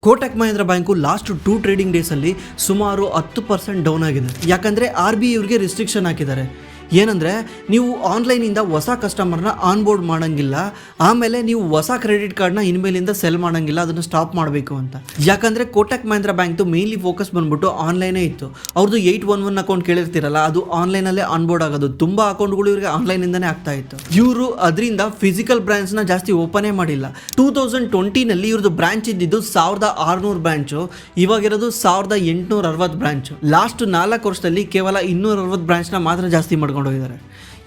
Kotak Mahindra bank last 2 trading ಡೇಸಲ್ಲಿ ಸುಮಾರು 10% down ಆಗಿದೆ. ಯಾಕಂದರೆ RBI ಇವರಿಗೆ ರಿಸ್ಟ್ರಿಕ್ಷನ್ ಹಾಕಿದ್ದಾರೆ. ಏನಂದರೆ ನೀವು ಆನ್ಲೈನಿಂದ ಹೊಸ ಕಸ್ಟಮರ್ನ ಆನ್ಬೋರ್ಡ್ ಮಾಡೋಂಗಿಲ್ಲ, ಆಮೇಲೆ ನೀವು ಹೊಸ ಕ್ರೆಡಿಟ್ ಕಾರ್ಡ್ನ ಇನ್ಮೇಲಿಂದ ಸೆಲ್ ಮಾಡೋಂಗಿಲ್ಲ, ಅದನ್ನು ಸ್ಟಾಪ್ ಮಾಡಬೇಕು ಅಂತ. ಯಾಕಂದರೆ ಕೋಟಕ್ ಮಹೇಂದ್ರ ಬ್ಯಾಂಕ್ದು ಮೇನ್ಲಿ ಫೋಕಸ್ ಬಂದ್ಬಿಟ್ಟು ಆನ್ಲೈನೇ ಇತ್ತು. ಅವ್ರದ್ದು 811 ಅಕೌಂಟ್ ಕೇಳಿರ್ತೀರಲ್ಲ, ಅದು ಆನ್ಲೈನಲ್ಲೇ ಆನ್ಬೋರ್ಡ್ ಆಗೋದು. ತುಂಬ ಅಕೌಂಟ್ಗಳು ಇವರಿಗೆ ಆನ್ಲೈನಿಂದನೇ ಆಗ್ತಾ ಇತ್ತು. ಇವರು ಅದರಿಂದ ಫಿಸಿಕಲ್ ಬ್ರಾಂಚ್ನ ಜಾಸ್ತಿ ಓಪನೇ ಮಾಡಿಲ್ಲ. 2020ನಲ್ಲಿ ಇವ್ರದ್ದು ಬ್ರಾಂಚ್ ಇದ್ದಿದ್ದು 1600 ಬ್ರಾಂಚು, ಇವಾಗಿರೋದು 1860 ಬ್ರಾಂಚು. ಲಾಸ್ಟ್ 4 ವರ್ಷದಲ್ಲಿ ಕೇವಲ 260 ಬ್ರಾಂಚ್ನ ಮಾತ್ರ ಜಾಸ್ತಿ ಮಾಡ್ಕೊಂಡು ಹೋಗಿದ್ದಾರೆ.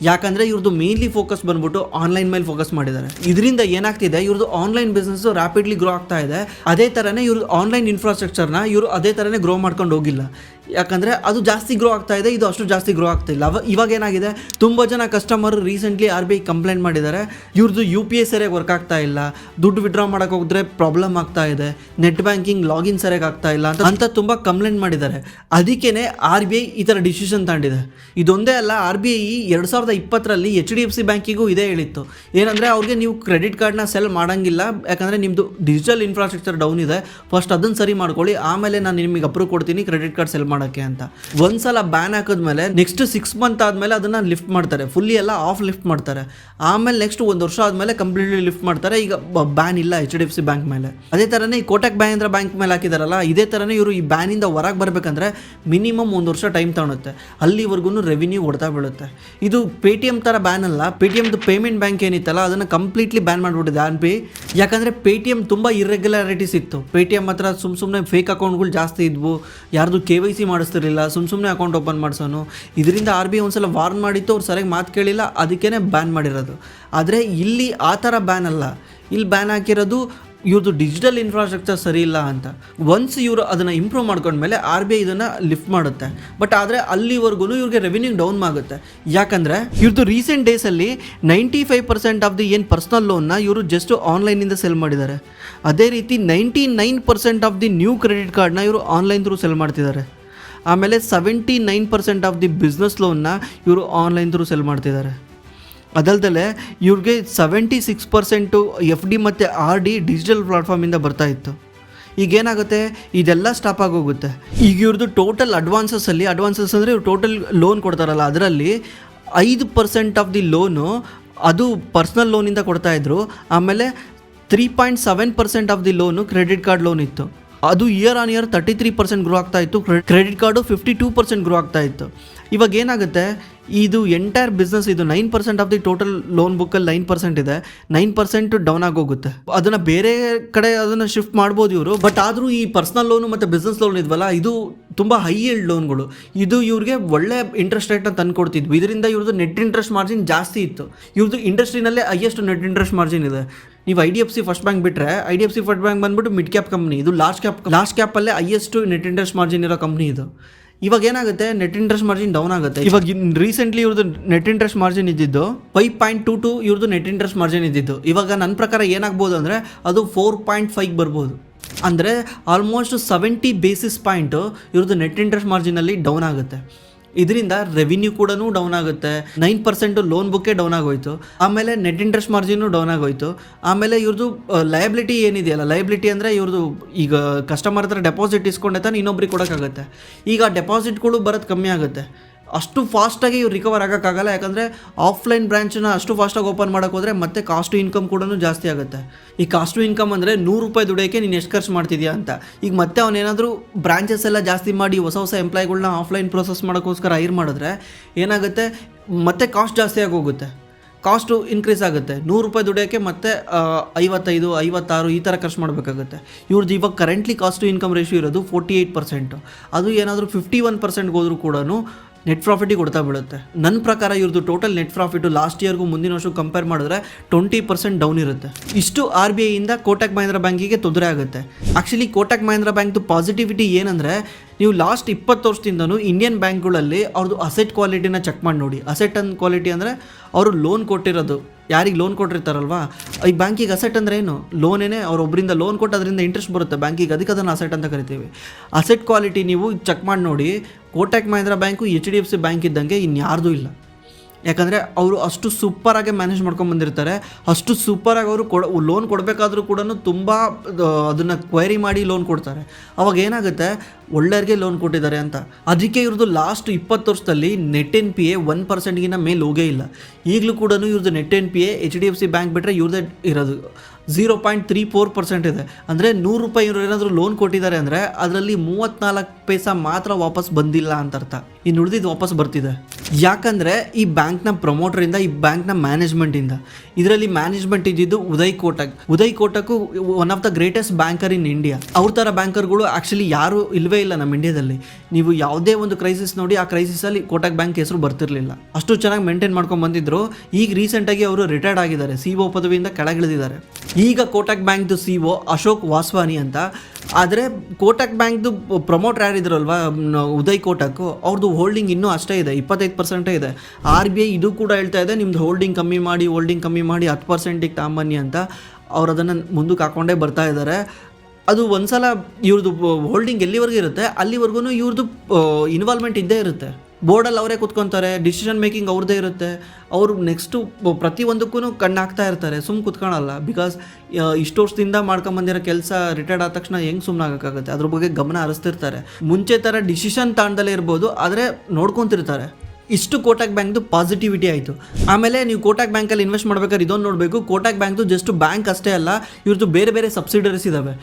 ಯಾಕಂದರೆ ಇವ್ರದ್ದು ಮೇನ್ಲಿ ಫೋಕಸ್ ಬಂದ್ಬಿಟ್ಟು ಆನ್ಲೈನ್ ಮೇಲೆ ಫೋಕಸ್ ಮಾಡಿದ್ದಾರೆ. ಇದರಿಂದ ಏನಾಗ್ತಿದೆ, ಇವ್ರದ್ದು ಆನ್ಲೈನ್ ಬಿಸ್ನೆಸ್ ರ್ಯಾಪಿಡ್ಲಿ ಗ್ರೋ ಆಗ್ತಾ ಇದೆ. ಅದೇ ಥರನೇ ಇವ್ರದ್ದು ಆನ್ಲೈನ್ ಇನ್ಫ್ರಾಸ್ಟ್ರಕ್ಚರ್ನ ಇವರು ಅದೇ ಥರನೇ ಗ್ರೋ ಮಾಡ್ಕೊಂಡು ಹೋಗಿಲ್ಲ. ಯಾಕಂದರೆ ಅದು ಜಾಸ್ತಿ ಗ್ರೋ ಆಗ್ತಾ ಇದೆ, ಇದು ಅಷ್ಟು ಜಾಸ್ತಿ ಗ್ರೋ ಆಗ್ತಿಲ್ಲ. ಇವಾಗ ಏನಾಗಿದೆ, ತುಂಬ ಜನ ಕಸ್ಟಮರ್ ರೀಸೆಂಟ್ಲಿ RBI ಕಂಪ್ಲೇಂಟ್ ಮಾಡಿದ್ದಾರೆ, ಇವ್ರದ್ದು UPI ಸರಿಯಾಗಿ ವರ್ಕ್ ಆಗ್ತಾ ಇಲ್ಲ, ದುಡ್ಡು ವಿಡ್ರಾ ಮಾಡೋಕೆ ಹೋದ್ರೆ ಪ್ರಾಬ್ಲಮ್ ಆಗ್ತಾ ಇದೆ, ನೆಟ್ ಬ್ಯಾಂಕಿಂಗ್ ಲಾಗಿನ್ ಸರಿಯಾಗಿ ಆಗ್ತಾ ಇಲ್ಲ ಅಂತ ತುಂಬ ಕಂಪ್ಲೇಂಟ್ ಮಾಡಿದ್ದಾರೆ. ಅದಕ್ಕೇ RBI ಈ ಥರ ಡಿಸಿಷನ್ ತಗೊಂಡಿದೆ. ಇದೊಂದೇ ಅಲ್ಲ, RBI 2020ರಲ್ಲಿ HDFC ಬ್ಯಾಂಕಿಗೂ ಇದೇ ಹೇಳಿತ್ತು. ಏನಂದರೆ ಅವ್ರಿಗೆ ನೀವು ಕ್ರೆಡಿಟ್ ಕಾರ್ಡ್ನ ಸೆಲ್ ಮಾಡೋಂಗಿಲ್ಲ, ಯಾಕಂದರೆ ನಿಮ್ಮದು ಡಿಜಿಟಲ್ ಇನ್ಫ್ರಾಸ್ಟ್ರಕ್ಚರ್ ಡೌನ್ ಇದೆ, ಫಸ್ಟ್ ಅದನ್ನು ಸರಿ ಮಾಡ್ಕೊಳ್ಳಿ, ಆಮೇಲೆ ನಾನು ನಿಮಗೆ ಅಪ್ರೂವ್ ಕೊಡ್ತೀನಿ ಕ್ರೆಡಿಟ್ ಕಾರ್ಡ್ ಸೆಲ್ ಮಾಡೋಕ್ಕೆ ಅಂತ. ಒಂದ್ಸಲ ಬ್ಯಾನ್ ಹಾಕಿದ್ಮೇಲೆ ನೆಕ್ಸ್ಟ್ 6 ಮಂತ್ ಆದಮೇಲೆ ಅದನ್ನು ಲಿಫ್ಟ್ ಮಾಡ್ತಾರೆ, ಫುಲ್ಲಿ ಎಲ್ಲ ಆಫ್ ಲಿಫ್ಟ್ ಮಾಡ್ತಾರೆ. ಆಮೇಲೆ ನೆಕ್ಸ್ಟ್ 1 ವರ್ಷ ಆದಮೇಲೆ ಕಂಪ್ಲೀಟ್ಲಿ ಲಿಫ್ಟ್ ಮಾಡ್ತಾರೆ. ಈಗ ಬ್ಯಾನ್ ಇಲ್ಲ HDFC ಬ್ಯಾಂಕ್ ಮೇಲೆ. ಅದೇ ಥರನೇ ಈ ಕೋಟಕ್ ಮಹೇಂದ್ರ ಬ್ಯಾಂಕ್ ಮೇಲೆ ಹಾಕಿದಾರಲ್ಲ, ಇದೇ ಥರನೇ ಇವರು ಈ ಬ್ಯಾನಿಂದ ಹೊರಗೆ ಬರಬೇಕಂದ್ರೆ ಮಿನಿಮಮ್ 1 ವರ್ಷ ಟೈಮ್ ತಗೊಳುತ್ತೆ. ಅಲ್ಲಿವರೆಗೂ ರೆವಿನ್ಯೂ ಹೊಡ್ತಾ ಬೀಳುತ್ತೆ. ಇದು ಪೇಟಿಎಮ್ ಥರ ಬ್ಯಾನ್ ಅಲ್ಲ. ಪೇಟಿಎಮ್ದು ಪೇಮೆಂಟ್ ಬ್ಯಾಂಕ್ ಏನಿತ್ತಲ್ಲ, ಅದನ್ನು ಕಂಪ್ಲೀಟ್ಲಿ ಬ್ಯಾನ್ ಮಾಡಿಬಿಟ್ಟಿದೆ RBI. ಯಾಕಂದರೆ ಪೇಟಿಎಮ್ ತುಂಬ ಇರ್ರೆಗ್ಯುಲಾರಿಟೀಸ್ ಇತ್ತು. ಪೇಟಿಎಮ್ ಹತ್ರ ಸುಮ್ಮನೆ ಫೇಕ್ ಅಕೌಂಟ್ಗಳು ಜಾಸ್ತಿ ಇದ್ವು, ಯಾರ್ದು KYC ಮಾಡಿಸ್ತಿರಲಿಲ್ಲ, ಸುಮ್ಮನೆ ಅಕೌಂಟ್ ಓಪನ್ ಮಾಡಿಸೋನು. ಇದರಿಂದ RBI ಒಂದ್ಸಲ ವಾರ್ನ್ ಮಾಡಿತ್ತು, ಅವ್ರು ಸರಿಯಾಗಿ ಮಾತು ಕೇಳಿಲ್ಲ, ಅದಕ್ಕೇ ಬ್ಯಾನ್ ಮಾಡಿರೋದು. ಆದರೆ ಇಲ್ಲಿ ಆ ಥರ ಬ್ಯಾನ್ ಅಲ್ಲ. ಇಲ್ಲಿ ಬ್ಯಾನ್ ಹಾಕಿರೋದು ಇವ್ರದ್ದು ಡಿಜಿಟಲ್ ಇನ್ಫ್ರಾಸ್ಟ್ರಕ್ಚರ್ ಸರಿ ಇಲ್ಲ ಅಂತ. ಒನ್ಸ್ ಇವರು ಅದನ್ನು ಇಂಪ್ರೂವ್ ಮಾಡ್ಕೊಂಡ್ಮೇಲೆ RBI ಇದನ್ನು ಲಿಫ್ಟ್ ಮಾಡುತ್ತೆ. ಬಟ್ ಆದರೆ ಅಲ್ಲಿವರೆಗೂ ಇವ್ರಿಗೆ ರೆವಿನ್ಯೂ ಡೌನ್ ಆಗುತ್ತೆ. ಯಾಕಂದರೆ ಇವ್ರದ್ದು ರೀಸೆಂಟ್ ಡೇಸಲ್ಲಿ 95% ಆಫ್ ದಿ ಏನು ಪರ್ಸ್ನಲ್ ಲೋನ್ನ ಇವರು ಜಸ್ಟ್ ಆನ್ಲೈನಿಂದ ಸೆಲ್ ಮಾಡಿದ್ದಾರೆ. ಅದೇ ರೀತಿ 99% ಆಫ್ ದಿ ನ್ಯೂ ಕ್ರೆಡಿಟ್ ಕಾರ್ಡ್ನ ಇವರು ಆನ್ಲೈನ್ ಥ್ರೂ ಸೆಲ್ ಮಾಡ್ತಿದ್ದಾರೆ. ಆಮೇಲೆ 79% ಆಫ್ ದಿ ಬಿಸ್ನೆಸ್ ಲೋನ್ನ ಇವರು ಆನ್ಲೈನ್ ಥ್ರೂ ಸೆಲ್ ಮಾಡ್ತಿದ್ದಾರೆ. ಅದಲ್ದಲೆ ಇವ್ರಿಗೆ 76% FD ಮತ್ತು RD ಡಿಜಿಟಲ್ ಪ್ಲಾಟ್ಫಾರ್ಮಿಂದ ಬರ್ತಾ ಇತ್ತು. ಈಗೇನಾಗುತ್ತೆ, ಇದೆಲ್ಲ ಸ್ಟಾಪ್ ಆಗೋಗುತ್ತೆ. ಈಗ ಇವ್ರದ್ದು ಟೋಟಲ್ ಅಡ್ವಾನ್ಸಸ್ ಅಂದರೆ ಇವ್ರು ಟೋಟಲ್ ಲೋನ್ ಕೊಡ್ತಾರಲ್ಲ, ಅದರಲ್ಲಿ 5% ಆಫ್ ದಿ ಲೋನು ಅದು ಪರ್ಸ್ನಲ್ ಲೋನಿಂದ ಕೊಡ್ತಾಯಿದ್ರು. ಆಮೇಲೆ 3.7% of the loan credit card loan ಇತ್ತು. ಅದು ಇಯರ್ ಆನ್ ಇಯರ್ 33% ಗ್ರೋ ಆಗ್ತಾ ಇತ್ತು. ಕ್ರೆಡಿಟ್ ಕಾರ್ಡು 52% ಗ್ರೋ ಆಗ್ತಾ ಇತ್ತು. ಇವಾಗ ಏನಾಗುತ್ತೆ, ಇದು ಎಂಟೈರ್ ಬಿಸ್ನೆಸ್ ಇದು 9% ಆಫ್ ದಿ ಟೋಟಲ್ ಲೋನ್ ಬುಕ್ಕಲ್ಲಿ 9% ಇದೆ, 9% ಡೌನ್ ಆಗೋಗುತ್ತೆ. ಅದನ್ನು ಬೇರೆ ಕಡೆ ಅದನ್ನು ಶಿಫ್ಟ್ ಮಾಡ್ಬೋದು ಇವರು. ಬಟ್ ಆದರೂ ಈ ಪರ್ಸ್ನಲ್ ಲೋನು ಮತ್ತು ಬಿಸ್ನೆಸ್ ಲೋನ್ ಇದ್ವಲ್ಲ, ಇದು ತುಂಬ ಹೈ ಈಲ್ಡ್ ಲೋನ್ಗಳು. ಇದು ಇವ್ರಿಗೆ ಒಳ್ಳೆ ಇಂಟ್ರೆಸ್ಟ್ ರೇಟ್ನ ತಂದು ಕೊಡ್ತಿದ್ವು. ಇದರಿಂದ ಇವ್ರದ್ದು ನೆಟ್ ಇಂಟ್ರೆಸ್ಟ್ ಮಾರ್ಜಿನ್ ಜಾಸ್ತಿ ಇತ್ತು. ಇವ್ರದ್ದು ಇಂಡಸ್ಟ್ರಿನಲ್ಲೇ ಹೈಯೆಸ್ಟ್ ನೆಟ್ ಇಂಟ್ರೆಸ್ಟ್ ಮಾರ್ಜಿನ್ ಇದೆ. ನೀವು IDFC ಫಸ್ಟ್ ಬ್ಯಾಂಕ್ ಬಿಟ್ಟರೆ, IDFC ಫಸ್ಟ್ ಬ್ಯಾಂಕ್ ಬಂದ್ಬಿಟ್ಟು ಮಿಡ್ ಕ್ಯಾಪ್ ಕಂಪ್ನಿ, ಇದು ಲಾರ್ಜ್ ಕ್ಯಾಪಲ್ಲೇ ಹೈಯೆಸ್ಟ್ ನೆಟ್ ಇಂಟ್ರೆಸ್ಟ್ ಮಾರ್ಜಿನ್ ಇರೋ ಕಂಪ್ನಿ ಇದು. ಇವಾಗ ಏನಾಗುತ್ತೆ, ನೆಟ್ ಇಂಟ್ರೆಸ್ಟ್ ಮಾರ್ಜಿನ್ ಡೌನ್ ಆಗುತ್ತೆ. ಇವಾಗ ರೀಸೆಂಟ್ಲಿ ಇವ್ರದ್ದು ನೆಟ್ ಇಂಟ್ರೆಸ್ಟ್ ಮಾರ್ಜಿನ್ ಇದ್ದಿದ್ದು 5.22, ಇವ್ರದ್ದು ನೆಟ್ ಇಂಟ್ರೆಸ್ಟ್ ಮಾರ್ಜಿನ್ ಇದ್ದಿದ್ದು. ಇವಾಗ ನನ್ನ ಪ್ರಕಾರ ಏನಾಗ್ಬೋದು ಅಂದರೆ ಅದು 4.5 ಬರ್ಬೋದು. ಅಂದರೆ ಆಲ್ಮೋಸ್ಟ್ 70 ಬೇಸಿಸ್ ಪಾಯಿಂಟು ಇವ್ರದ್ದು ನೆಟ್ ಇಂಟ್ರೆಸ್ಟ್ ಮಾರ್ಜಿನಲ್ಲಿ ಡೌನ್ ಆಗುತ್ತೆ. ಇದರಿಂದ ರೆವಿನ್ಯೂ ಕೂಡ ಡೌನ್ ಆಗುತ್ತೆ. 9% ಲೋನ್ ಬುಕ್ಕೇ ಡೌನ್ ಆಗೋಯ್ತು. ಆಮೇಲೆ ನೆಟ್ ಇಂಟ್ರೆಸ್ಟ್ ಮಾರ್ಜಿನು ಡೌನ್ ಆಗೋಯ್ತು. ಆಮೇಲೆ ಇವ್ರದ್ದು ಲಯಬಿಲಿಟಿ ಏನಿದೆಯಲ್ಲ, ಲಯಬಿಲಿಟಿ ಅಂದರೆ ಇವ್ರದ್ದು ಈಗ ಕಸ್ಟಮರ್ ಹತ್ರ ಡೆಪಾಸಿಟ್ ಇಸ್ಕೊಂಡೆ ತಾನು ಇನ್ನೊಬ್ರಿಗೆ ಕೊಡೋಕ್ಕಾಗುತ್ತೆ. ಈಗ ಡೆಪಾಸಿಟ್ಗಳು ಬರೋದು ಕಮ್ಮಿ ಆಗುತ್ತೆ. ಅಷ್ಟು ಫಾಸ್ಟಾಗಿ ಇವ್ರು ರಿಕವರ್ ಆಗೋಕ್ಕಾಗಲ್ಲ. ಯಾಕಂದರೆ ಆಫ್ಲೈನ್ ಬ್ರ್ಯಾಂಚನ್ನ ಅಷ್ಟು ಫಾಸ್ಟಾಗಿ ಓಪನ್ ಮಾಡೋಕೆ ಹೋದರೆ ಮತ್ತೆ ಕಾಸ್ಟ್ ಟು ಇನ್ಕಮ್ ಕೂಡ ಜಾಸ್ತಿ ಆಗುತ್ತೆ. ಈ ಕಾಸ್ಟ್ ಟು ಇನ್ಕಮ್ ಅಂದರೆ ₹100 ದುಡಿಯೋಕ್ಕೆ ನೀನು ಎಷ್ಟು ಖರ್ಚು ಮಾಡ್ತಿದ್ಯಾ ಅಂತ. ಈಗ ಮತ್ತೆ ಅವನೇನಾದರೂ ಬ್ರಾಂಚಸ್ ಎಲ್ಲ ಜಾಸ್ತಿ ಮಾಡಿ ಹೊಸ ಎಂಪ್ಲಾಯ್ಗಳನ್ನ ಆಫ್ಲೈನ್ ಪ್ರೊಸೆಸ್ ಮಾಡೋಕ್ಕೋಸ್ಕರ ಹೈರ್ ಮಾಡಿದ್ರೆ ಏನಾಗುತ್ತೆ, ಮತ್ತೆ ಕಾಸ್ಟ್ ಜಾಸ್ತಿ ಆಗೋಗುತ್ತೆ, ಕಾಸ್ಟು ಇನ್ಕ್ರೀಸ್ ಆಗುತ್ತೆ. ₹100 ದುಡಿಯೋಕ್ಕೆ ಮತ್ತೆ 55, 56 ಈ ಥರ ಖರ್ಚು ಮಾಡಬೇಕಾಗುತ್ತೆ. ಇವ್ರದ್ದು ಇವಾಗ currently cost to income ratio ಇರೋದು 48%. ಅದು ಏನಾದರೂ 51% ಹೋದರೂ ಕೂಡ ನೆಟ್ ಪ್ರಾಫಿಟಿಗೆ ಕೊಡ್ತಾ ಬೀಳುತ್ತೆ. ನನ್ನ ಪ್ರಕಾರ ಇವ್ರದ್ದು ಟೋಟಲ್ ನೆಟ್ ಪ್ರಾಫಿಟು ಲಾಸ್ಟ್ ಇಯರ್ಗೂ ಮುಂದಿನ ವರ್ಷಕ್ಕೆ ಕಂಪೇರ್ ಮಾಡಿದ್ರೆ 20% ಡೌನ್ ಇರುತ್ತೆ. ಇಷ್ಟು RBIಯಿಂದ ಕೋಟಕ್ ಮಹೇಂದ್ರ ಬ್ಯಾಂಕಿಗೆ ತೊಂದರೆ ಆಗುತ್ತೆ. ಆ್ಯಕ್ಚುಲಿ ಕೋಟಕ್ ಮಹೇಂದ್ರ ಬ್ಯಾಂಕ್ದು ಪಾಸಿಟಿವಿಟಿ ಏನಂದರೆ, ನೀವು ಲಾಸ್ಟ್ 20 ವರ್ಷದಿಂದನೂ ಇಂಡಿಯನ್ ಬ್ಯಾಂಕ್ಗಳಲ್ಲಿ ಅವ್ರದ್ದು ಅಸೆಟ್ ಕ್ವಾಲಿಟಿನ ಚೆಕ್ ಮಾಡಿ ನೋಡಿ. ಅಸೆಟ್ ಅಂಡ್ ಕ್ವಾಲಿಟಿ ಅಂದರೆ ಅವರು ಲೋನ್ ಕೊಟ್ಟಿರೋದು, ಯಾರಿಗೆ ಲೋನ್ ಕೊಟ್ಟಿರ್ತಾರಲ್ವಾ, ಈ ಬ್ಯಾಂಕಿಗೆ ಅಸೆಟ್ ಅಂದರೆ ಏನು, ಲೋನೇನೆ. ಅವರೊಬ್ಬರಿಂದ ಲೋನ್ ಕೊಟ್ಟು ಅದರಿಂದ ಇಂಟ್ರೆಸ್ಟ್ ಬರುತ್ತೆ ಬ್ಯಾಂಕಿಗೆ, ಅದಕ್ಕೆ ಅದನ್ನು ಅಸೆಟ್ ಅಂತ ಕರಿತೀವಿ. ಅಸೆಟ್ ಕ್ವಾಲಿಟಿ ನೀವು ಚೆಕ್ ಮಾಡಿ ನೋಡಿ. Kotak Mahindra bank HDFC bank ಇದ್ದಂಗೆ ಇನ್ಯಾರ್ದೂ ಇಲ್ಲ. ಯಾಕಂದರೆ ಅವರು ಅಷ್ಟು ಸೂಪರಾಗಿ ಮ್ಯಾನೇಜ್ ಮಾಡ್ಕೊಂಡು ಬಂದಿರ್ತಾರೆ. ಅಷ್ಟು ಸೂಪರಾಗಿ ಅವರು ಲೋನ್ ಕೊಡಬೇಕಾದ್ರೂ ಕೂಡ ತುಂಬ ಅದನ್ನು ಕ್ವೈರಿ ಮಾಡಿ ಲೋನ್ ಕೊಡ್ತಾರೆ. ಅವಾಗ ಏನಾಗುತ್ತೆ, ಒಳ್ಳೆಯವ್ರಿಗೆ ಲೋನ್ ಕೊಟ್ಟಿದ್ದಾರೆ ಅಂತ. ಅದಕ್ಕೆ ಇವ್ರದ್ದು ಲಾಸ್ಟ್ 20 ವರ್ಷದಲ್ಲಿ ನೆಟ್ ಎನ್ ಪಿ ಎ 1%ಗಿಂತ ಮೇಲೆ ಹೋಗೇ ಇಲ್ಲ. ಈಗಲೂ ಕೂಡ ಇವ್ರದ್ದು net N P A HDFC bank ಬಿಟ್ಟರೆ ಇವ್ರದ್ದೇ ಇರೋದು 0.34% ಇದೆ. ಅಂದರೆ 100 ರೂಪಾಯಿ ಇವರು ಏನಾದರೂ ಲೋನ್ ಕೊಟ್ಟಿದ್ದಾರೆ ಅಂದರೆ ಅದರಲ್ಲಿ 34 ಪೈಸಾ ಮಾತ್ರ ವಾಪಸ್ ಬಂದಿಲ್ಲ ಅಂತ ಅರ್ಥ. ಇನ್ನು ಉಳಿದಿದ್ದು ವಾಪಸ್ ಬರ್ತಿದೆ. ಯಾಕಂದರೆ ಈ ಬ್ಯಾಂಕ್ನ ಪ್ರಮೋಟರಿಂದ, ಈ ಬ್ಯಾಂಕ್ನ ಮ್ಯಾನೇಜ್ಮೆಂಟಿಂದ. ಇದರಲ್ಲಿ ಮ್ಯಾನೇಜ್ಮೆಂಟ್ ಇದ್ದಿದ್ದು Uday Kotak one of the greatest banker in India. ಅವ್ರ ಥರ ಬ್ಯಾಂಕರ್ಗಳು ಆ್ಯಕ್ಚುಲಿ ಯಾರೂ ಇಲ್ಲವೇ ಇಲ್ಲ ನಮ್ಮ ಇಂಡಿಯಾದಲ್ಲಿ. ನೀವು ಯಾವುದೇ ಒಂದು ಕ್ರೈಸಿಸ್ ನೋಡಿ, ಆ ಕ್ರೈಸಿಸಲ್ಲಿ ಕೋಟಕ್ ಬ್ಯಾಂಕ್ ಹೆಸರು ಬರ್ತಿರಲಿಲ್ಲ. ಅಷ್ಟು ಚೆನ್ನಾಗಿ ಮೇಂಟೈನ್ ಮಾಡ್ಕೊಂಡು ಬಂದಿದ್ರು. ಈಗ ರೀಸೆಂಟಾಗಿ ಅವರು ರಿಟೈರ್ಡ್ ಆಗಿದ್ದಾರೆ, CEO ಪದವಿಯಿಂದ ಕೆಳಗಿಳಿದಿದ್ದಾರೆ. ಈಗ ಕೋಟಕ್ ಬ್ಯಾಂಕ್ದು CEO ಅಶೋಕ್ ವಾಸ್ವಾನಿ ಅಂತ. ಆದರೆ ಕೋಟಕ್ ಬ್ಯಾಂಕ್ದು ಪ್ರಮೋಟರ್ ಯಾರಿದ್ರಲ್ವಾ, ಉದಯ್ ಕೋಟಕ್, ಅವ್ರದ್ದು ಹೋಲ್ಡಿಂಗ್ ಇನ್ನೂ ಅಷ್ಟೇ ಇದೆ, 25% ಇದೆ. RBI ಇದು ಕೂಡ ಹೇಳ್ತಾ ಇದೆ, ನಿಮ್ದು ಹೋಲ್ಡಿಂಗ್ ಕಮ್ಮಿ ಮಾಡಿ 10%ಗೆ ತಗೊಂಬನ್ನಿ ಅಂತ. ಅವ್ರು ಅದನ್ನು ಮುಂದಕ್ಕೆ ಹಾಕ್ಕೊಂಡೇ ಬರ್ತಾ ಇದ್ದಾರೆ. ಅದು ಒಂದ್ಸಲ ಇವ್ರದ್ದು ಹೋಲ್ಡಿಂಗ್ ಎಲ್ಲಿವರೆಗೂ ಇರುತ್ತೆ ಅಲ್ಲಿವರೆಗೂ ಇವ್ರದ್ದು ಇನ್ವಾಲ್ವ್ಮೆಂಟ್ ಇದ್ದೇ ಇರುತ್ತೆ. ಬೋರ್ಡಲ್ಲಿ ಅವರೇ ಕೂತ್ಕೊತಾರೆ, ಡಿಸಿಷನ್ ಮೇಕಿಂಗ್ ಅವ್ರದ್ದೇ ಇರುತ್ತೆ. ಅವರು ನೆಕ್ಸ್ಟು ಪ್ರತಿಯೊಂದಕ್ಕೂ ಕಣ್ಣು ಹಾಕ್ತಾ ಇರ್ತಾರೆ, ಸುಮ್ಮನೆ ಕೂತ್ಕೊಳ್ಳಲ್ಲ. ಬಿಕಾಸ್ ಇಷ್ಟು ವರ್ಷದಿಂದ ಮಾಡ್ಕೊಂಬಂದಿರೋ ಕೆಲಸ ರಿಟೈರ್ಡ್ ಆದ ತಕ್ಷಣ ಹೆಂಗೆ ಸುಮ್ಮನೆ ಆಗೋಕ್ಕಾಗುತ್ತೆ, ಅದ್ರ ಬಗ್ಗೆ ಗಮನ ಹರಿಸ್ತಿರ್ತಾರೆ. ಮುಂಚೆ ಥರ ಡಿಸಿಷನ್ ತಾಂಡದಲ್ಲೇ ಇರ್ಬೋದು, ಆದರೆ ನೋಡ್ಕೊತಿರ್ತಾರೆ. ಇಷ್ಟು ಕೋಟಕ್ ಬ್ಯಾಂಕ್ದು ಪಾಸಿಟಿವಿಟಿ ಆಯಿತು. ಆಮೇಲೆ ನೀವು ಕೋಟಕ್ ಬ್ಯಾಂಕಲ್ಲಿ ಇನ್ವೆಸ್ಟ್ ಮಾಡ್ಬೇಕಾದ್ರೆ ಇದೊಂದು ನೋಡಬೇಕು, ಕೋಟಕ್ ಬ್ಯಾಂಕ್ದು ಜಸ್ಟ್ ಬ್ಯಾಂಕ್ ಅಷ್ಟೇ ಅಲ್ಲ, ಇವ್ರದ್ದು ಬೇರೆ ಬೇರೆ ಸಬ್ಸಿಡರೀಸ್ ಇದ್ದಾವೆ.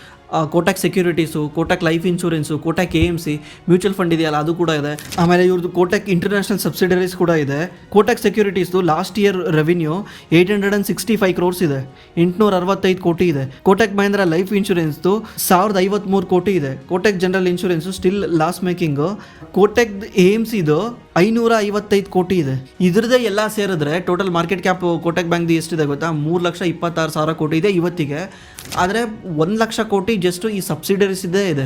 Kotak securities, Kotak life insurance, Kotak AMC mutual fund ಇದೆಯಲ್ಲ ಅದು ಕೂಡ ಇದೆ. ಆಮೇಲೆ ಇವ್ರದ್ದು ಕೋಟಕ್ ಇಂಟರ್ನ್ಯಾಷನಲ್ ಸಬ್ಸಿಡರೀಸ್ ಕೂಡ ಇದೆ. ಕೋಟಕ್ ಸೆಕ್ಯೂರಿಟೀಸ್ದು ಲಾಸ್ಟ್ ಇಯರ್ ರೆವಿನ್ಯೂ 865 crores ಇದೆ, 865 ಕೋಟಿ ಇದೆ. ಕೋಟಕ್ ಮಹೇಂದ್ರ ಲೈಫ್ ಇನ್ಶೂರೆನ್ಸ್ದು 1053 ಕೋಟಿ ಇದೆ. Kotak general insurance still loss making. Kotak AMCದು 555 ಕೋಟಿ ಇದೆ. ಇದ್ರದ್ದೇ ಎಲ್ಲ ಸೇರಿದ್ರೆ ಟೋಟಲ್ ಮಾರ್ಕೆಟ್ ಕ್ಯಾಪ್ ಕೋಟಕ್ ಬ್ಯಾಂಕ್ದು ಎಷ್ಟಿದೆ ಗೊತ್ತಾ, 3,26,000 ಕೋಟಿ ಇದೆ ಇವತ್ತಿಗೆ. ಆದರೆ 1 ಲಕ್ಷ ಕೋಟಿ ಜಸ್ಟ್ ಈ ಸಬ್ಸಿಡರೀಸ್ ಇದೆ.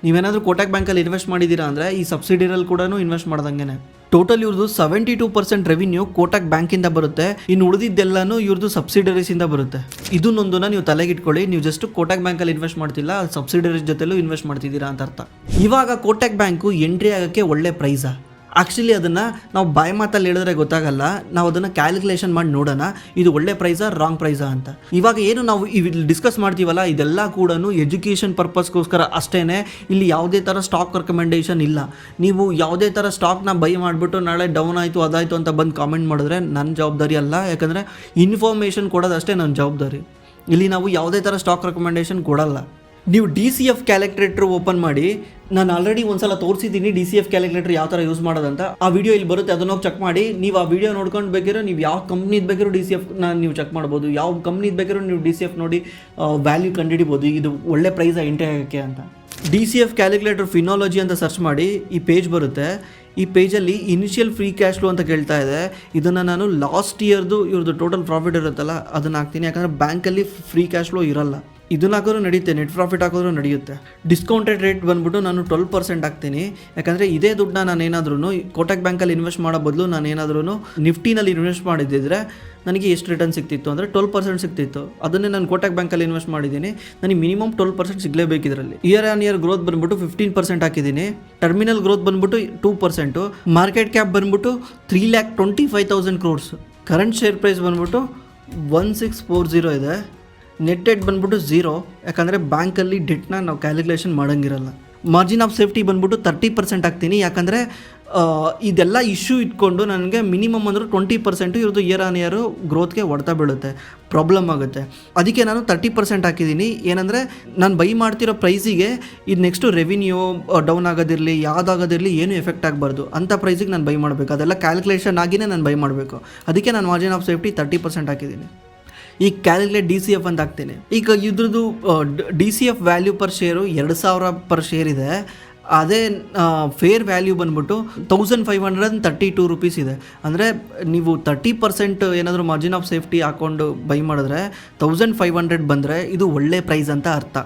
ನೀವೇನಾದರೂ ಕೋಟಕ್ ಬ್ಯಾಂಕಲ್ಲಿ ಇನ್ವೆಸ್ಟ್ ಮಾಡಿದ್ದೀರಾ ಅಂದರೆ ಈ ಸಬ್ಸಿಡಿರಲ್ಲಿ ಕೂಡ ಇನ್ವೆಸ್ಟ್ ಮಾಡ್ದಂಗೆ. ಟೋಟಲ್ ಇವ್ರದ್ದು 72% ರೆವಿನ್ಯೂ ಕೋಟಕ್ ಬ್ಯಾಂಕಿಂದ ಬರುತ್ತೆ. ಇನ್ನು ಉಳಿದಿದ್ದೆಲ್ಲನೂ ಇವ್ರದ್ದು ಸಬ್ಸಿಡರೀಸಿಂದ ಬರುತ್ತೆ. ಇದನ್ನೊಂದನ್ನ ನೀವು ತಲೆಗಿಟ್ಕೊಳ್ಳಿ. ನೀವು ಜಸ್ಟ್ ಕೋಟಕ್ ಬ್ಯಾಂಕಲ್ಲಿ ಇನ್ವೆಸ್ಟ್ ಮಾಡ್ತಿಲ್ಲ, ಸಬ್ಸಿಡರೀಸ್ ಜೊತೆಲೂ ಇನ್ವೆಸ್ಟ್ ಮಾಡ್ತಿದ್ದೀರಾ ಅಂತ ಅರ್ಥ. ಇವಾಗ ಕೋಟಕ್ ಬ್ಯಾಂಕು ಎಂಟ್ರಿ ಆಗೋಕ್ಕೆ ಒಳ್ಳೆ ಪ್ರೈಸಾ? ಆ್ಯಕ್ಚುಲಿ ಅದನ್ನು ನಾವು ಬಾಯಿ ಮಾತಲ್ಲಿ ಹೇಳಿದ್ರೆ ಗೊತ್ತಾಗಲ್ಲ, ನಾವು ಅದನ್ನು ಕ್ಯಾಲ್ಕುಲೇಷನ್ ಮಾಡಿ ನೋಡೋಣ, ಇದು ಒಳ್ಳೆ ಪ್ರೈಸಾ ರಾಂಗ್ ಪ್ರೈಸಾ ಅಂತ. ಇವಾಗ ಏನು ನಾವು ಡಿಸ್ಕಸ್ ಮಾಡ್ತೀವಲ್ಲ, ಇದೆಲ್ಲ ಕೂಡ ಎಜುಕೇಷನ್ ಪರ್ಪಸ್ಗೋಸ್ಕರ ಅಷ್ಟೇ. ಇಲ್ಲಿ ಯಾವುದೇ ಥರ ಸ್ಟಾಕ್ ರೆಕಮೆಂಡೇಷನ್ ಇಲ್ಲ. ನೀವು ಯಾವುದೇ ಥರ ಸ್ಟಾಕ್ನ ಬೈ ಮಾಡಿಬಿಟ್ಟು ನಾಳೆ ಡೌನ್ ಆಯಿತು ಅದಾಯಿತು ಅಂತ ಬಂದು ಕಾಮೆಂಟ್ ಮಾಡಿದ್ರೆ ನನ್ನ ಜವಾಬ್ದಾರಿ ಅಲ್ಲ. ಯಾಕಂದರೆ ಇನ್ಫಾರ್ಮೇಷನ್ ಕೊಡೋದಷ್ಟೇ ನನ್ನ ಜವಾಬ್ದಾರಿ. ಇಲ್ಲಿ ನಾವು ಯಾವುದೇ ಥರ ಸ್ಟಾಕ್ ರೆಕಮೆಂಡೇಷನ್ ಕೊಡಲ್ಲ. ನೀವು DCF ಕ್ಯಾಲ್ಕುಲೇಟರ್ ಓಪನ್ ಮಾಡಿ, ನಾನು ಆಲ್ರೆಡಿ ಒಂದ್ಸಲ ತೋರಿಸಿದ್ದೀನಿ DCF ಕ್ಯಾಲ್ಕುಲೇಟರ್ ಯಾವ ಥರ ಯೂಸ್ ಮಾಡೋದಂತ. ಆ ವಿಡಿಯೋ ಇಲ್ಲಿ ಬರುತ್ತೆ, ಅದನ್ನ ಹೋಗಿ ಚೆಕ್ ಮಾಡಿ. ನೀವು ಆ ವಿಡಿಯೋ ನೋಡ್ಕೊಂಡು ಬೇಕಿರೋ ನೀವು ಯಾವ ಕಂಪ್ನಿದು ಬೇಕಾದ್ರೂ DCFನ ನೀವು ಚೆಕ್ ಮಾಡ್ಬೋದು. ಯಾವ ಕಂಪ್ನಿದು ಬೇಕಾದ್ರೂ ನೀವು DCF ನೋಡಿ ವ್ಯಾಲ್ಯೂ ಕಂಡುಹಿಡಿಬೋದು, ಇದು ಒಳ್ಳೆ ಪ್ರೈಸ್ ಎಂಟ್ರಿ ಆಗೋಕ್ಕೆ ಅಂತ. DCF ಕ್ಯಾಲ್ಕುಲೇಟರ್ ಫಿನಾಲಜಿ ಅಂತ ಸರ್ಚ್ ಮಾಡಿ, ಈ ಪೇಜ್ ಬರುತ್ತೆ. ಈ ಪೇಜಲ್ಲಿ ಇನಿಷಿಯಲ್ ಫ್ರೀ ಕ್ಯಾಶ್ ಫ್ಲೋ ಅಂತ ಕೇಳ್ತಾ ಇದೆ. ಇದನ್ನು ನಾನು ಲಾಸ್ಟ್ ಇಯರ್ದು ಇವ್ರದ್ದು ಟೋಟಲ್ ಪ್ರಾಫಿಟ್ ಇರುತ್ತಲ್ಲ ಅದನ್ನು ಹಾಕ್ತೀನಿ. ಯಾಕಂದರೆ ಬ್ಯಾಂಕಲ್ಲಿ ಫ್ರೀ ಕ್ಯಾಶ್ ಫ್ಲೋ ಇರಲ್ಲ. ಇದನ್ನ ಹಾಕೋದ್ರೂ ನಡೆಯುತ್ತೆ, ನೆಟ್ ಪ್ರಾಫಿಟ್ ಹಾಕೋದ್ರೂ ನಡೆಯುತ್ತೆ. ಡಿಸ್ಕೌಂಟೆಡ್ ರೇಟ್ ಬಂದ್ಬಿಟ್ಟು ನಾನು 12% ಹಾಕ್ತೀನಿ. ಯಾಕಂದರೆ ಇದೇ ದುಡ್ಡನ್ನ ನಾನೇನಾದ್ರೂ ಕೋಟಕ್ ಬ್ಯಾಂಕಲ್ಲಿ ಇನ್ವೆಸ್ಟ್ ಮಾಡೋ ಬದಲು ನಾನೇನಾದ್ರೂ ನಿಫ್ಟಿನಲ್ಲಿ ಇನ್ವೆಸ್ಟ್ ಮಾಡಿದ್ದಿದ್ರೆ ನನಗೆ ಎಷ್ಟು ರಿಟರ್ನ್ ಸಿಗ್ತಿತ್ತು ಅಂದರೆ 12% ಸಿಗ್ತಿತ್ತು. ಅದನ್ನೇ ನಾನು ಕೋಟಕ್ ಬ್ಯಾಂಕಲ್ಲಿ ಇನ್ವೆಸ್ಟ್ ಮಾಡಿದ್ದೀನಿ, ನನಗೆ ಮಿನಿಮಮ್ 12% ಸಿಗಲೇಬೇಕು. ಇದರಲ್ಲಿ ಇಯರ್ ಆನ್ ಇಯರ್ ಗ್ರೋತ್ ಬಂದ್ಬಿಟ್ಟು 15% ಹಾಕಿದ್ದೀನಿ. ಟರ್ಮಿನಲ್ ಗ್ರೋತ್ ಬಂದ್ಬಿಟ್ಟು 2%. ಮಾರ್ಕೆಟ್ ಕ್ಯಾಪ್ ಬಂದ್ಬಿಟ್ಟು 3,25,000 crores. ಕರೆಂಟ್ ಶೇರ್ ಪ್ರೈಸ್ ಬಂದ್ಬಿಟ್ಟು 1640 ಇದೆ. ನೆಟ್ ಡೆಟ್ ಬಂದ್ಬಿಟ್ಟು 0, ಯಾಕಂದರೆ ಬ್ಯಾಂಕಲ್ಲಿ ಡೆಟ್ನ ನಾವು ಕ್ಯಾಲ್ಕುಲೇಷನ್ ಮಾಡೋಂಗಿರಲ್ಲ. ಮಾರ್ಜಿನ್ ಆಫ್ ಸೇಫ್ಟಿ ಬಂದ್ಬಿಟ್ಟು 30% ಹಾಕ್ತೀನಿ. ಯಾಕಂದರೆ ಇದೆಲ್ಲ ಇಶ್ಯೂ ಇಟ್ಕೊಂಡು ನನಗೆ ಮಿನಿಮಮ್ ಅಂದರೂ 20% ಇವ್ರದ್ದು ಇಯರ್ ಆನ್ ಇಯರು ಗ್ರೋತ್ಗೆ ಹೊಡ್ತಾ ಬೀಳುತ್ತೆ, ಪ್ರಾಬ್ಲಮ್ ಆಗುತ್ತೆ. ಅದಕ್ಕೆ ನಾನು 30% ಹಾಕಿದ್ದೀನಿ. ಏನಂದರೆ ನಾನು ಬೈ ಮಾಡ್ತಿರೋ ಪ್ರೈಸಿಗೆ ಇದು ನೆಕ್ಸ್ಟು ರೆವಿನ್ಯೂ ಡೌನ್ ಆಗೋದಿರಲಿ ಯಾವುದಾಗೋದಿರಲಿ ಏನೂ ಎಫೆಕ್ಟ್ ಆಗಬಾರ್ದು ಅಂಥ ಪ್ರೈಸಿಗೆ ನಾನು ಬೈ ಮಾಡಬೇಕು. ಅದೆಲ್ಲ ಕ್ಯಾಲ್ಕುಲೇಷನ್ ಆಗಿಯೇ ನಾನು ಬೈ ಮಾಡಬೇಕು. ಅದಕ್ಕೆ ನಾನು ಮಾರ್ಜಿನ್ ಆಫ್ ಸೇಫ್ಟಿ 30% ಹಾಕಿದ್ದೀನಿ. ಈಗ ಕ್ಯಾಲ್ಕುಲೇಟ್ DCF ಅಂತ ಹಾಕ್ತೀನಿ. ಈಗ ಇದ್ರದ್ದು DCF value per share 2,000 per share ಇದೆ. ಅದೇ ಫೇರ್ ವ್ಯಾಲ್ಯೂ ಬಂದ್ಬಿಟ್ಟು 1,532 ರೂಪೀಸ್ ಇದೆ. ಅಂದರೆ ನೀವು 30% ಏನಾದರೂ ಮಾರ್ಜಿನ್ ಆಫ್ ಸೇಫ್ಟಿ ಹಾಕ್ಕೊಂಡು ಬೈ ಮಾಡಿದ್ರೆ 1,500 ಬಂದರೆ ಇದು ಒಳ್ಳೆ ಪ್ರೈಸ್ ಅಂತ ಅರ್ಥ.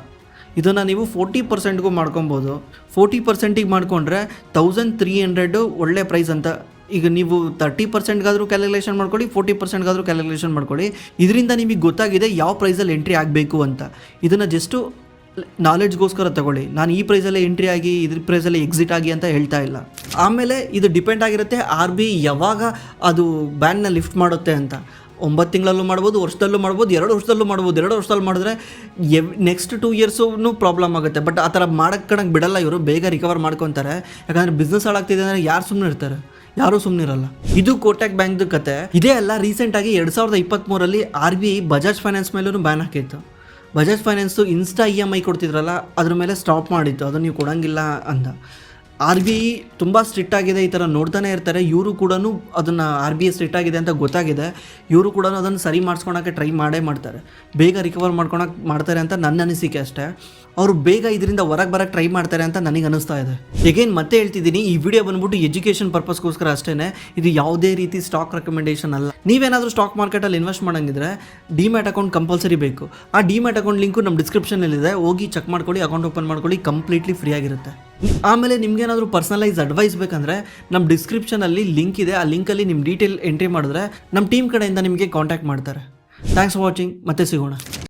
ಇದನ್ನು ನೀವು 40%ಗೂ ಮಾಡ್ಕೊಬೋದು. 40%ಗೆ ಮಾಡಿಕೊಂಡ್ರೆ 1,300 ಒಳ್ಳೆ ಪ್ರೈಸ್ ಅಂತ. ಈಗ ನೀವು 30%ಗಾದರೂ ಕ್ಯಾಲ್ಕುಲೇಷನ್ ಮಾಡ್ಕೊಳ್ಳಿ, 40%ಗಾದರೂ ಕ್ಯಾಲ್ಕುಲೇಷನ್ ಮಾಡ್ಕೊಳ್ಳಿ. ಇದರಿಂದ ನಿಮಗೆ ಗೊತ್ತಾಗಿದೆ ಯಾವ ಪ್ರೈಸಲ್ಲಿ ಎಂಟ್ರಿ ಆಗಬೇಕು ಅಂತ. ಇದನ್ನು ಜಸ್ಟು ನಾಲೆಡ್ಜ್ಗೋಸ್ಕರ ತಗೊಳ್ಳಿ. ನಾನು ಈ ಪ್ರೈಸಲ್ಲೇ ಎಂಟ್ರಿ ಆಗಿ ಇದ್ರ ಪ್ರೈಸಲ್ಲೇ ಎಕ್ಸಿಟ್ ಆಗಿ ಅಂತ ಹೇಳ್ತಾ ಇಲ್ಲ. ಆಮೇಲೆ ಇದು ಡಿಪೆಂಡ್ ಆಗಿರುತ್ತೆ RBI ಯಾವಾಗ ಅದು ಬ್ಯಾನ್ನ ಲಿಫ್ಟ್ ಮಾಡುತ್ತೆ ಅಂತ. 9 ತಿಂಗಳಲ್ಲೂ ಮಾಡ್ಬೋದು, ವರ್ಷದಲ್ಲೂ ಮಾಡ್ಬೋದು, 2 ವರ್ಷದಲ್ಲೂ ಮಾಡ್ಬೋದು. 2 ವರ್ಷದಲ್ಲಿ ಮಾಡಿದ್ರೆ ನೆಕ್ಸ್ಟ್ 2 ಇಯರ್ಸೂ ಪ್ರಾಬ್ಲಮ್ ಆಗುತ್ತೆ. ಬಟ್ ಆ ಥರ ಮಾಡೋಕ್ಕೆ ಬಿಡಲ್ಲ ಇವರು, ಬೇಗ ರಿಕವರ್ ಮಾಡ್ಕೊತಾರೆ. ಯಾಕಂದರೆ ಬಿಸ್ನೆಸ್ ಹಾಳಾಗ್ತಿದೆ ಅಂದರೆ ಯಾರು ಸುಮ್ಮನೆ ಇರ್ತಾರೆ? ಯಾರೂ ಸುಮ್ಮನಿರಲ್ಲ. ಇದು ಕೋಟಕ್ ಬ್ಯಾಂಕ್ದು ಕತೆ. ಇದೇ ಅಲ್ಲ, ರೀಸೆಂಟಾಗಿ 2023 RBI ಬಜಾಜ್ ಫೈನಾನ್ಸ್ ಮೇಲೂ ಬ್ಯಾನ್ ಹಾಕಿತ್ತು. ಬಜಾಜ್ ಫೈನಾನ್ಸು ಇನ್ಸ್ಟಾ EMI ಕೊಡ್ತಿದ್ರಲ್ಲ, ಅದ್ರ ಮೇಲೆ ಸ್ಟಾಪ್ ಮಾಡಿತ್ತು, ಅದು ನೀವು ಕೊಡೋಂಗಿಲ್ಲ ಅಂತ. RBI ತುಂಬ ಸ್ಟ್ರಿಕ್ಟ್ ಆಗಿದೆ, ಈ ಥರ ನೋಡ್ತಾನೆ ಇರ್ತಾರೆ. ಇವರು ಕೂಡ ಅದನ್ನು RBI ಸ್ಟ್ರಿಕ್ಟ್ ಆಗಿದೆ ಅಂತ ಗೊತ್ತಾಗಿದೆ, ಇವರು ಕೂಡ ಅದನ್ನು ಸರಿ ಮಾಡಿಸ್ಕೊಳಕ್ಕೆ ಟ್ರೈ ಮಾಡ್ತಾರೆ, ಬೇಗ ರಿಕವರ್ ಮಾಡ್ತಾರೆ ಅಂತ ನನ್ನ ಅನಿಸಿಕೆ ಅಷ್ಟೇ. ಅವರು ಬೇಗ ಇದರಿಂದ ಹೊರಗೆ ಬರೋಕ್ಕೆ ಟ್ರೈ ಮಾಡ್ತಾರೆ ಅಂತ ನನಗೆ ಅನಿಸ್ತಾ ಇದೆ. ಎಗೇನ್ ಮತ್ತೆ ಹೇಳ್ತಿದ್ದೀನಿ, ಈ ವಿಡಿಯೋ ಬಂದ್ಬಿಟ್ಟು ಎಜುಕೇಷನ್ ಪರ್ಪಸ್ಗೋಸ್ಕರ ಅಷ್ಟೇ, ಇದು ಯಾವುದೇ ರೀತಿ ಸ್ಟಾಕ್ ರೆಕಮೆಂಡೇಷನ್ ಅಲ್ಲ. ನೀವೇನಾದರೂ ಸ್ಟಾಕ್ ಮಾರ್ಕೆಟಲ್ಲಿ ಇನ್ವೆಸ್ಟ್ ಮಾಡೋಂಗಿದ್ರೆ ಡಿಮ್ಯಾಟ್ ಅಕೌಂಟ್ ಕಂಪಲ್ಸರಿ ಬೇಕು. ಆ ಡಿಮ್ಯಾಟ್ ಅಕೌಂಟ್ ಲಿಂಕು ನಮ್ಮ ಡಿಸ್ಕ್ರಿಪ್ಷನಲ್ಲಿದೆ, ಹೋಗಿ ಚೆಕ್ ಮಾಡ್ಕೊಳ್ಳಿ, ಅಕೌಂಟ್ ಓಪನ್ ಮಾಡ್ಕೊಳ್ಳಿ, ಕಂಪ್ಲೀಟ್ಲಿ ಫ್ರೀ ಆಗಿರುತ್ತೆ. ಆಮೇಲೆ ನಿಮ್ಗೇನಾದರೂ ಪರ್ಸನಲೈಸ್ ಅಡ್ವೈಸ್ ಬೇಕಂದರೆ ನಮ್ಮ ಡಿಸ್ಕ್ರಿಪ್ಷನಲ್ಲಿ ಲಿಂಕ್ ಇದೆ, ಆ ಲಿಂಕಲ್ಲಿ ನಿಮ್ಮ ಡೀಟೇಲ್ ಎಂಟ್ರಿ ಮಾಡಿದ್ರೆ ನಮ್ಮ ಟೀಮ್ ಕಡೆಯಿಂದ ನಿಮಗೆ ಕಾಂಟ್ಯಾಕ್ಟ್ ಮಾಡ್ತಾರೆ. ಥ್ಯಾಂಕ್ಸ್ ಫಾರ್ ವಾಚಿಂಗ್, ಮತ್ತೆ ಸಿಗೋಣ.